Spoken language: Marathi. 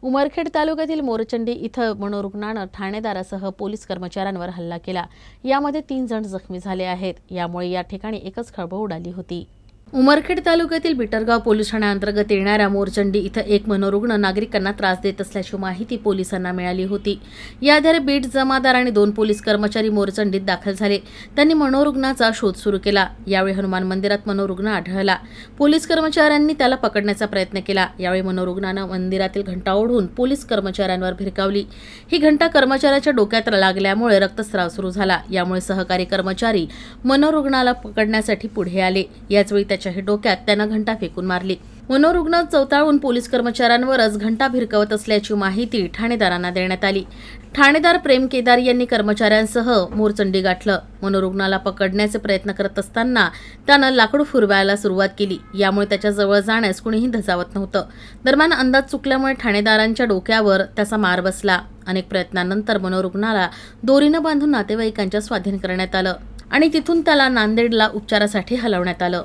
उमरखेड तालुक्यातील मोरचंडी इथं मनोरुग्णानं ठाणेदारासह पोलीस कर्मचाऱ्यांवर हल्ला केला। यामध्ये 3 जण जखमी झाले आहेत। यामुळे या ठिकाणी एकच खळबळ उडाली होती। उमरखेड तालुक्यातील बिटरगाव पोलीस ठाण्याअंतर्गत येणाऱ्या मोरचंडी इथं एक मनोरुग्ण नागरिकांना त्रास देत असल्याची माहिती पोलिसांना मिळाली होती। या आधारे बीट जमादार आणि 2 पोलीस कर्मचारी मोरचंडीत दाखल झाले। त्यांनी मनोरुग्णाचा शोध सुरू केला। यावेळी हनुमान मंदिरात मनोरुग्ण आढळला। पोलीस कर्मचाऱ्यांनी त्याला पकडण्याचा प्रयत्न केला। यावेळी मनोरुग्णानं मंदिरातील घंटा ओढून पोलीस कर्मचाऱ्यांवर भिरकावली। ही घंटा कर्मचाऱ्याच्या डोक्यात लागल्यामुळे रक्तस्राव सुरू झाला। यामुळे सहकारी कर्मचारी मनोरुग्णाला पकडण्यासाठी पुढे आले। याचवेळी त्याच्या डोक्यात त्यानं घंटा फेकून मारली। मनोरुग्ण चवताळून पोलीस कर्मचाऱ्यांवरच घंटा भिरकवत असल्याची माहिती ठाणेदारांना देण्यात आली। ठाणेदार प्रेम केदार यांनी कर्मचाऱ्यांसह मोरचंडी गाठलं। मनोरुग्णाला पकडण्याचे प्रयत्न करत असताना त्यानं लाकूड फुरवायला सुरुवात केली। यामुळे त्याच्या जवळ जाण्यास कुणीही धजावत नव्हतं। दरम्यान अंदाज चुकल्यामुळे ठाणेदारांच्या डोक्यावर त्याचा मार बसला। अनेक प्रयत्नांनंतर मनोरुग्णाला दोरीनं बांधून नातेवाईकांच्या स्वाधीन करण्यात आलं आणि तिथून त्याला नांदेडला उपचारासाठी हलवण्यात आलं।